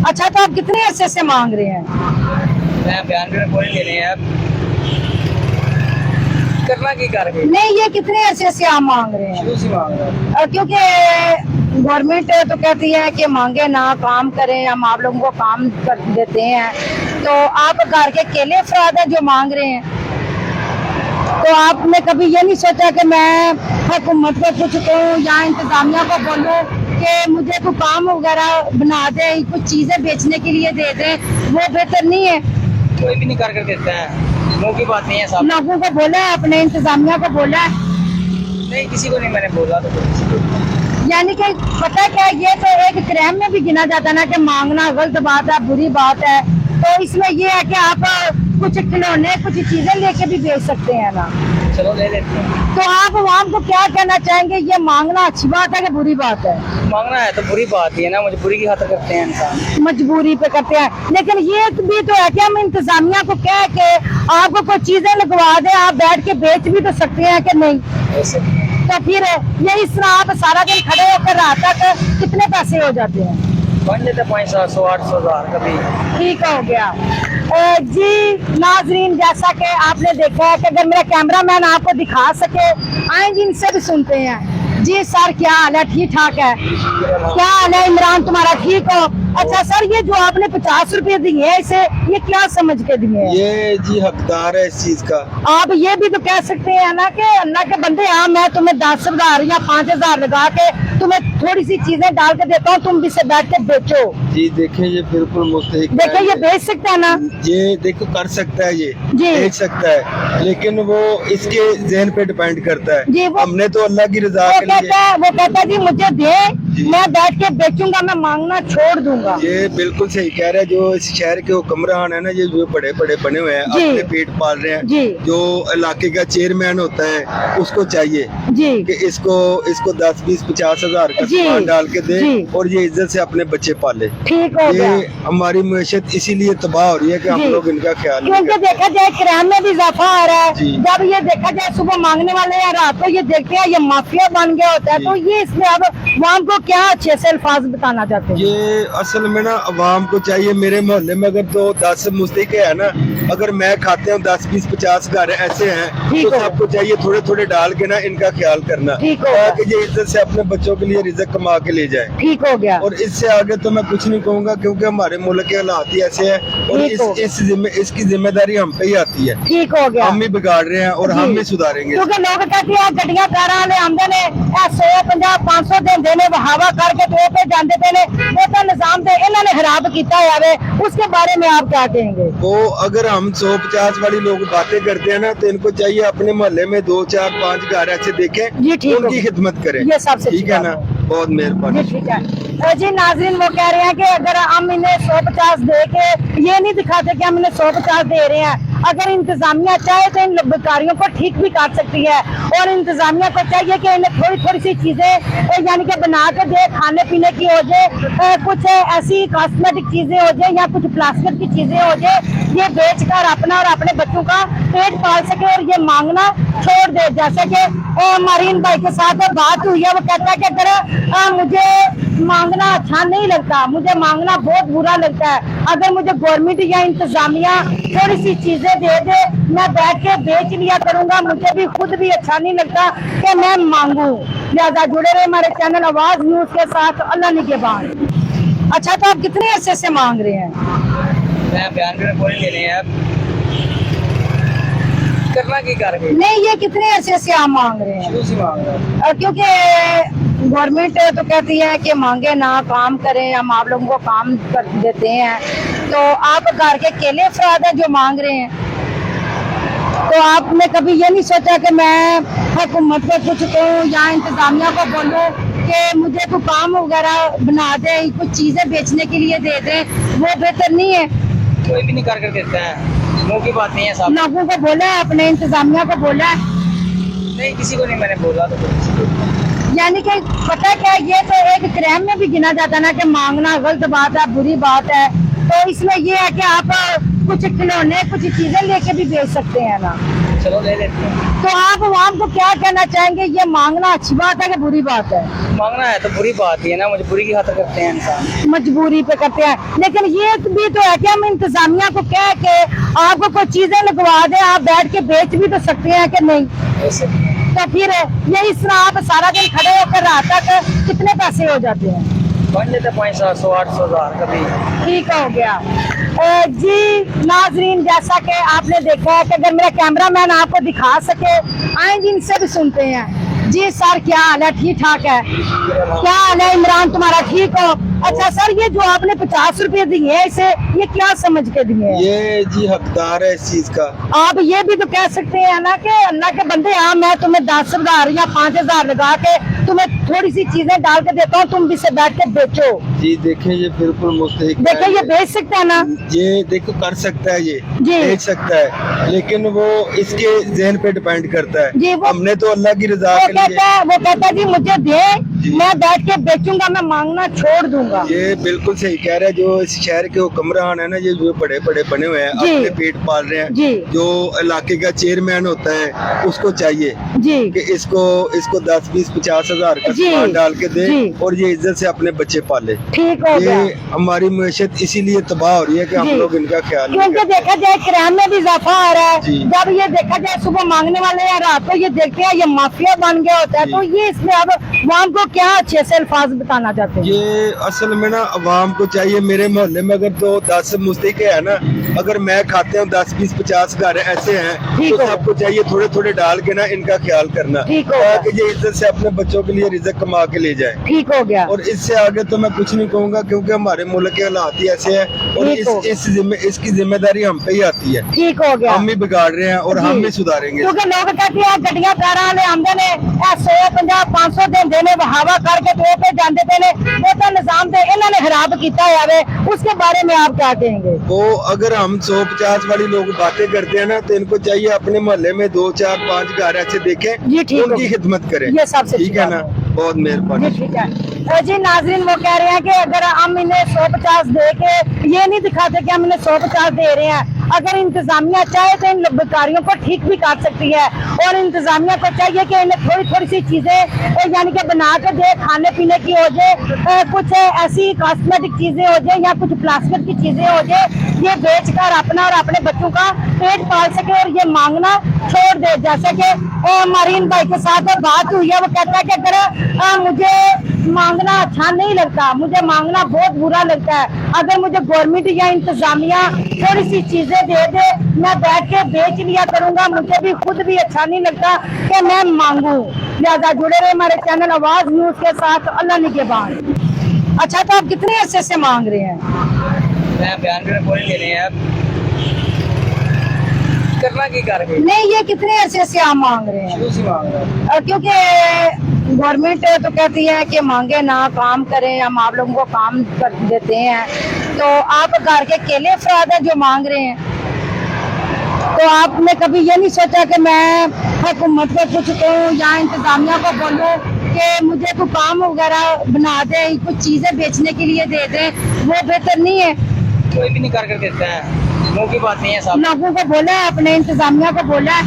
अच्छा, तो आप कितने अरसे से मांग रहे हैं? मैं बयान करने पूरे ले रहे हैं आप करना की कर गए नहीं, ये कितने अरसे से आप मांग रहे हैं? शुरू से मांग रहे हैं। क्योंकि गवर्नमेंट तो कहती है कि मांगे ना, काम करें, हम आप लोगों को काम कर देते हैं। तो आप घर के अकेले अफराद हैं जो मांग रहे हैं, तो आपने कभी ये नहीं सोचा कि मैं हुकूमत को कुछ कहूँ या इंतजामिया को बोलूँ कि मुझे कोई काम वगैरह बना दें, कुछ चीजें बेचने के लिए दे दें? वो बेहतर नहीं है? कोई भी नहीं कर देता है, मुंह की बात नहीं है साहब। लोगों को बोला है, अपने इंतजामिया को बोला है? नहीं, किसी को नहीं मैंने बोला तो किसी को। यानी कि पता क्या, ये तो एक क्राइम में भी गिना जाता है ना कि मांगना गलत बात है, बुरी बात है। तो इसमें ये है कि आप कुछ खिलौने, कुछ चीजें लेके भी बेच सकते हैं ना। चलो ले लेते हैं। तो आप आवाम को क्या कहना चाहेंगे, ये मांगना अच्छी बात है कि बुरी बात है? मांगना है तो बुरी बात ही है ना, मजबूरी की खातिर करते हैं इंसान। मजबूरी पे करते हैं, लेकिन ये भी तो है कि हम इंतजामिया को कह के आपको कोई चीजें लगवा दें, आप बैठ के बेच भी तो सकते हैं कि नहीं? वैसे तो फिर ये इस तरह आप सारा दिन खड़े होकर रात तक कितने पैसे हो जाते हैं? बन लेते 500, 800, 1000 कभी। ठीक हो गया। जी नाजरीन, जैसा कि आपने देखा है कि अगर मेरा कैमरामैन आपको दिखा सके, आए जी इनसे भी सुनते हैं। जी सर, क्या हाल है? ठीक ठाक है? क्या हाल है इमरान, तुम्हारा ठीक हो? अच्छा सर, ये जो आपने 50 रुपए दिए हैं, इसे ये क्या समझ के दिए हैं? ये जी हकदार है इस चीज का। आप ये भी तो कह सकते हैं ना कि अल्लाह के बंदे, हाँ मैं तुम्हें 10,000 या 5,000 लगा के तुम्हें थोड़ी सी चीजें डाल के देता हूँ, तुम भी से बैठ के बेचो। जी देखें, ये बिल्कुल मुस्तहिक है। देखिए, ये बेच सकते हैं ना? ये देखो कर सकता है, ये जी। बेच सकता है, लेकिन वो इसके ज़हन पे डिपेंड करता जी, है। वो- हमने तो अल्लाह की रजा वो के लिए कहता है जी मुझे दे, मैं बैठ के बेचूंगा, मैं मांगना छोड़ दूंगा। ये बिल्कुल सही कह रहा है। जो इस शहर के हुक्मरान है ना, ये जो बड़े बड़े बने हुए हैं, जी। अपने पेट पाल रहे जी। हैं। जो इलाके का चेयरमैन होता है, उसको चाहिए जी कि इसको 10, 20, 50 हजार का जी। सामान डाल के दे जी। और ये इज्जत से अपने बच्चे पाले। ठीक हो गया। ये हमारी मुआशरत इसीलिए तबाह हो रही है कि हम जी। लोग इनका ख्याल नहीं क्योंकि करते। देखा जाए क्राइम में भी इजाफा आ रहा है। जी। जब ये देखा जाए सुबह मांगने वाले हैं, रात को ये देखते हैं ये माफिया बन गया होता है। जी। तो ये इसमें अब आवाम को क्या अच्छे से अल्फाज बताना चाहते हैं? ये असल में ना अवाम को चाहिए, मेरे मोहल्ले में अगर तो 10 मुस्तक है ना, अगर मैं खाते हूँ 10, 20, 50 घर ऐसे हैं, ठीक तो हो। सबको चाहिए थोड़े थोड़े डाल के ना इनका ख्याल करना, ठीक हो। ताकि ये इज्जत से अपने बच्चों के लिए रिज़्क कमा के ले जाए। ठीक हो गया। और इससे आगे तो मैं कुछ नहीं कहूँगा, क्योंकि हमारे मुल्क के हालात ही ऐसे हैं और ठीक हो। इसकी जिम्मेदारी हम पे ही आती है। ठीक हो गया। हम ही बिगाड़ रहे हैं और जी। हम ही सुधारेंगे। क्योंकि लोग कहते हैं गड्डियां कार वाले आंदे ने 150, 500 देंदे ने, हवा करके तो पे जाते पे ने, वो तो निजाम दे इन्होंने खराब किया है। उसके बारे में आप क्या कहेंगे? वो अगर हम 150 वाली लोग बातें करते हैं ना, तो इनको चाहिए अपने मोहल्ले में 2, 4, 5 घर ऐसे देखें, जी, ठीक उनकी हो। खिदमत करें। ये सबसे ठीक है ना, बहुत मेहरबानी। जी ठीक है। जी नाजरीन, वो कह रहे हैं कि अगर हम इन्हें 150 दे के ये नहीं दिखाते कि हम इन्हें 150 दे रहे हैं, अगर इंतजामिया चाहे तो इन बेकारियों को ठीक भी कर सकती है। और इंतजामिया को चाहिए कि इन्हें थोड़ी थोड़ी सी चीजें यानी कि बना के दे, खाने पीने की हो जाए, कुछ ऐसी कॉस्मेटिक चीजें हो जाए या कुछ प्लास्टिक की चीजें हो जाए, ये बेचकर अपना और अपने बच्चों का पेट पाल सके और ये मांगना छोड़ दे। जैसे कि मरीन भाई के साथ बात हुई है, वो कहता है कि अगर मुझे मांगना अच्छा नहीं लगता, मुझे मांगना बहुत बुरा लगता है, अगर मुझे गवर्नमेंट या इंतजामिया थोड़ी सी चीजें दे दे, मैं बैठ के बेच लिया करूंगा, मुझे भी खुद भी अच्छा नहीं लगता कि मैं मांगू। लिहाजा जुड़े रहे हमारे चैनल आवाज न्यूज के साथ। अल्लाह निगहबान। अच्छा, तो आप कितने अरसे से मांग रहे हैं? मैं बयान करने पूरे ले रहे हैं आप करना की कर गए नहीं, ये कितने अरसे से आप मांग रहे हैं? शुरू से मांग रहे हैं। क्योंकि गवर्नमेंट तो कहती है कि मांगे ना, काम करें, हम आप लोगों को काम कर देते हैं। तो आप घर के अकेले अफराद हैं जो मांग रहे हैं, तो आपने कभी ये नहीं सोचा कि मैं हुकूमत को कुछ कहूँ या इंतजामिया को बोलूँ कि मुझे कोई काम वगैरह बना दें, कुछ चीजें बेचने के लिए दे दें? वो बेहतर नहीं है? कोई भी नहीं कर देता है, मुंह की बात नहीं है साहब। लोगों को बोला है, अपने इंतजामिया को बोला है? नहीं, किसी को नहीं मैंने बोला तो किसी को। यानी कि पता क्या, ये तो एक क्राइम में भी गिना जाता है ना कि मांगना गलत बात है, बुरी बात है। तो इसमें ये है कि आप कुछ खिलौने, कुछ चीजें लेके भी बेच सकते हैं ना। चलो ले लेते हैं। तो आप आवाम को क्या कहना चाहेंगे, ये मांगना अच्छी बात है कि बुरी बात है? मांगना है तो बुरी बात ही है ना, मजबूरी की खातिर करते हैं इंसान। मजबूरी पे करते हैं, लेकिन ये भी तो है कि हम इंतजामिया को कह के आपको कोई चीजें लगवा दें, आप बैठ के बेच भी तो सकते हैं कि नहीं? वैसे तो फिर ये इस तरह आप सारा दिन खड़े होकर रात तक कितने पैसे हो जाते हैं? बन जाते 500, 800, 1000 कभी। ठीक हो गया। जी नाजरीन, जैसा कि आपने देखा है कि अगर मेरा कैमरामैन आपको दिखा सके, आए जी इनसे भी सुनते हैं। जी सर, क्या हाल है? ठीक ठाक है? क्या हाल है इमरान, तुम्हारा ठीक हो? अच्छा सर, ये जो आपने 50 रुपए दिए हैं, इसे ये क्या समझ के दिए हैं? ये जी हकदार है इस चीज का। आप ये भी तो कह सकते हैं ना कि अल्लाह के बंदे, हाँ मैं तुम्हें 10,000 या 5,000 लगा के तुम्हें थोड़ी सी चीजें डाल के देता हूँ, तुम भी से बैठ के बेचो। जी देखें, ये बिल्कुल मुस्तहिक देखिए, ये बेच सकता है ना? ये देखो कर सकता है, ये जी। बेच सकता है, लेकिन वो इसके जहन पे डिपेंड करता है। जी, वो हमने तो अल्लाह की रजा वो के लिए। कहता है जी मुझे दे, मैं बैठ के बेचूंगा, मैं मांगना छोड़ दूंगा। ये बिल्कुल सही कह रहा है। जो इस शहर के हुक्मरान है ना, ये जो बड़े बड़े बने हुए हैं, जी। अपने पेट पाल रहे हैं। जी। जो इलाके का चेयरमैन होता है, उसको चाहिए जी कि इसको 10, 20, 50 हजार का जी। सामान डाल के दे जी। और ये इज्जत से अपने बच्चे पाले। ठीक हो गया। ये हमारी मैशत इसीलिए तबाह हो रही है कि हम जी। लोग इनका ख्याल नहीं क्योंकि करते। देखा जाए क्राइम में भी इजाफा आ रहा है। जी। जब ये देखा जाए सुबह मांगने वाले या रात को ये देखते हैं ये माफिया बन गया होता है, जी। तो ये इसमें अब आवाम को क्या अच्छे से अल्फाज बताना चाहते हैं? ये असल में ना अवाम को चाहिए, मेरे मोहल्ले में अगर तो 10 मुस्तक है ना, अगर मैं खाते हूँ 10, 20, 50 घर ऐसे हैं, ठीक तो हो। सबको चाहिए थोड़े थोड़े डाल के ना इनका ख्याल करना, ठीक हो। ताकि ये इज्जत से अपने बच्चों के लिए रिज़्क कमा के ले जाए। ठीक हो गया। और इससे आगे तो मैं कुछ नहीं कहूँगा, क्योंकि हमारे मुल्क के हालात ही ऐसे हैं और ठीक हो। इसकी जिम्मेदारी हम पे ही आती है। ठीक हो गया। हम ही बिगाड़ रहे हैं और जी। हम ही सुधारेंगे। क्योंकि लोग कहते हैं गड्डियां कार वाले आंदे ने 150, 500 देंदे ने, हवा करके तो पे जाते थे ने, वो तो निजाम दे इन्होंने खराब किया है, उसके बारे में आप क्या कहेंगे? वो अगर हम 150 वाली लोग बातें करते हैं ना, तो इनको चाहिए अपने मोहल्ले में 2, 4, 5 घर ऐसे देखें, जी, ठीक उनकी है। खिदमत करें। ये सबसे ठीक है ना, बहुत जी मेहरबानी। ठीक है। जी नाजरीन, वो कह रहे हैं कि अगर हम इन्हें 150 दे के ये नहीं दिखाते कि हम इन्हें 150 दे रहे हैं, अगर इंतजामिया चाहे तो इन बेकारियों को ठीक भी कर सकती है, और इंतजामिया को चाहिए कि इन्हें थोड़ी थोड़ी सी चीजें यानी कि बना के दे, खाने पीने की हो जाए, कुछ ऐसी कॉस्मेटिक चीजें हो जाए या कुछ प्लास्टिक की चीजें हो जाए, ये बेच कर अपना और अपने बच्चों का पेट पाल सके और ये मांगना छोड़ दे। जैसे कि मरीन भाई के साथ बात हुई है, वो कहता है कि अगर मुझे मांगना अच्छा नहीं लगता, मुझे मांगना बहुत बुरा लगता है, अगर मुझे गवर्नमेंट या इंतजामिया थोड़ी सी चीजें दे दे, मैं बैठ के बेच लिया करूंगा, मुझे भी खुद भी अच्छा नहीं लगता कि मैं मांगू। लिहाजा जुड़े रहे हमारे चैनल आवाज न्यूज के साथ। अल्लाह निगहबान। अच्छा, तो आप कितने अरसे से मांग रहे हैं? मैं बयान भी पूरे ले रहे हैं आप करना की कर रहे नहीं, ये कितने अरसे से आप मांग रहे हैं? शुरू से मांग रहे हैं। क्योंकि गवर्नमेंट तो कहती है कि मांगे ना, काम करें, हम आप लोगों को काम कर देते हैं, तो आप घर के अकेले अफराद हैं जो मांग रहे हैं, तो आपने कभी ये नहीं सोचा कि मैं हुकूमत को कुछ कहूँ या इंतजामिया को बोलूँ कि मुझे कोई काम वगैरह बना दे, कुछ चीजें बेचने के लिए दे दें, वो बेहतर नहीं है? कोई भी नहीं कर देता है, मुंह की बात नहीं है साहब। लोगों को बोला है, अपने इंतजामिया को बोला है?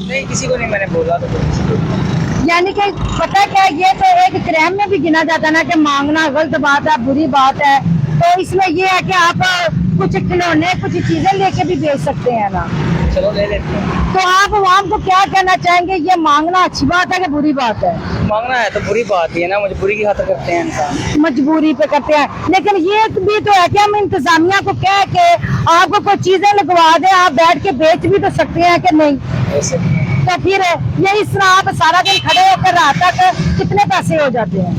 नहीं, किसी को नहीं मैंने बोला तो किसी को। यानी कि पता क्या, ये तो एक क्राइम में भी गिना जाता है ना कि मांगना गलत बात है, बुरी बात है, तो इसमें ये है कि आप कुछ खिलौने, कुछ चीजें लेके भी बेच सकते हैं ना। चलो ले लेते हैं। तो आप आवाम को क्या कहना चाहेंगे, ये मांगना अच्छी बात है कि बुरी बात है? मांगना है तो बुरी बात ही है ना, मजबूरी की खातिर करते हैं इंसान। मजबूरी पे करते हैं, लेकिन ये भी तो है कि हम इंतजामिया को कह के आपको कोई चीजें लगवा दें, आप बैठ के बेच भी तो सकते हैं कि नहीं? वैसे तो फिर ये इस तरह आप सारा दिन खड़े होकर रात तक कितने पैसे हो जाते हैं?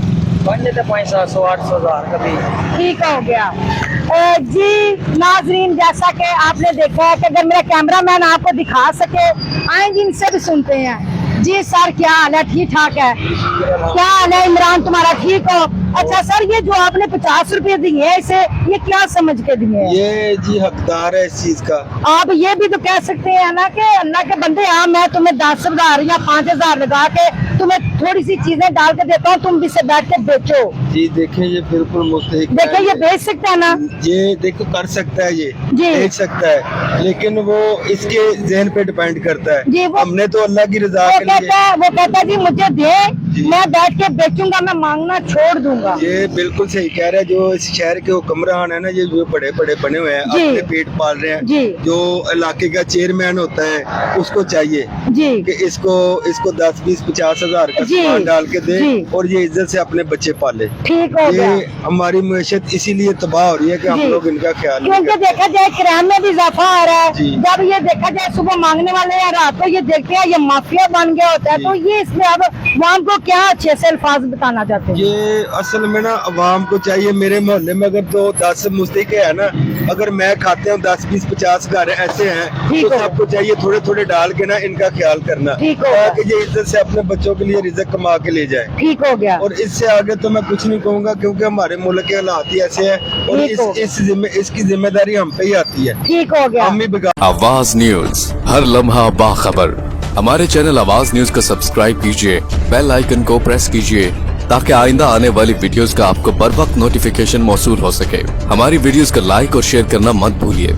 बन जाते 500, 800, 1000 कभी। ठीक हो गया। जी नाजरीन, जैसा कि आपने देखा है कि अगर मेरा कैमरामैन आपको दिखा सके, आए जी इनसे भी सुनते हैं। जी सर, क्या हाल है? ठीक ठाक है? क्या हाल है इमरान, तुम्हारा ठीक हो? अच्छा सर, ये जो आपने 50 रुपए दिए हैं, इसे ये क्या समझ के दिए हैं? ये जी हकदार है इस चीज का। आप ये भी तो कह सकते हैं ना कि अल्लाह के बंदे, हाँ मैं तुम्हें 10,000 या 5,000 लगा के तुम्हें थोड़ी सी चीजें डाल के देता हूँ, तुम भी से बैठ के बेचो। जी देखें, ये बिल्कुल मुस्तहिक है। देखिए ये बेच सकते हैं ना, ये देखो कर सकता है, ये जी। बेच सकता है, लेकिन वो इसके जहन पे डिपेंड करता है। जी, वो- हमने तो अल्लाह की रजा वो के लिए कहता है जी मुझे दे, जी। मैं बैठ के बेचूंगा, मैं मांगना छोड़ दूंगा। ये बिल्कुल सही कह रहा है। जो इस शहर के हुक्मरान है ना, ये जो बड़े बड़े बने हुए हैं, जी। अपने पेट पाल रहे हैं। जी। जो इलाके का चेयरमैन होता है उसको चाहिए जी कि इसको 10, 20, 50 हजार का जी। सामान डाल के दे जी। और ये इज्जत से अपने बच्चे पाले। ठीक हो गया। ये हमारी मुआशरत इसीलिए तबाह हो रही है कि हम जी। लोग इनका ख्याल नहीं क्योंकि करते। देखा जाए किराए में भी इजाफा आ रहा है। जी। जब ये देखा जाए सुबह मांगने वाले हैं, रात को ये देखते हैं ये माफिया बन गया होता है, जी। तो ये इसमें अब वाम को क्या अच्छे से अल्फाज बताना चाहते हैं? ये असल में ना अवाम को चाहिए, मेरे मोहल्ले में अगर तो 10 मुस्तहिक है ना, अगर मैं खाते हूँ 10, 20, 50 घर ऐसे हैं, ठीक तो हो। सबको चाहिए थोड़े थोड़े डाल के ना इनका ख्याल करना, ठीक हो। ताकि ये इज्जत से अपने बच्चों के लिए रिज़्क कमा के ले जाए। ठीक हो गया। और इससे आगे तो मैं कुछ नहीं कहूँगा, क्योंकि हमारे मुल्क के हालात ही ऐसे हैं और ठीक हो। इसकी जिम्मेदारी हम पे ही आती है। ठीक हो गया। हम ही बिगाड़ आवाज न्यूज, हर लम्हा बाखबर। हमारे चैनल आवाज न्यूज को सब्सक्राइब कीजिए, बेल आइकन को प्रेस कीजिए ताकि आइंदा आने वाली वीडियोस का आपको बर वक्त नोटिफिकेशन मौसूल हो सके। हमारी वीडियोस को लाइक और शेयर करना मत भूलिए।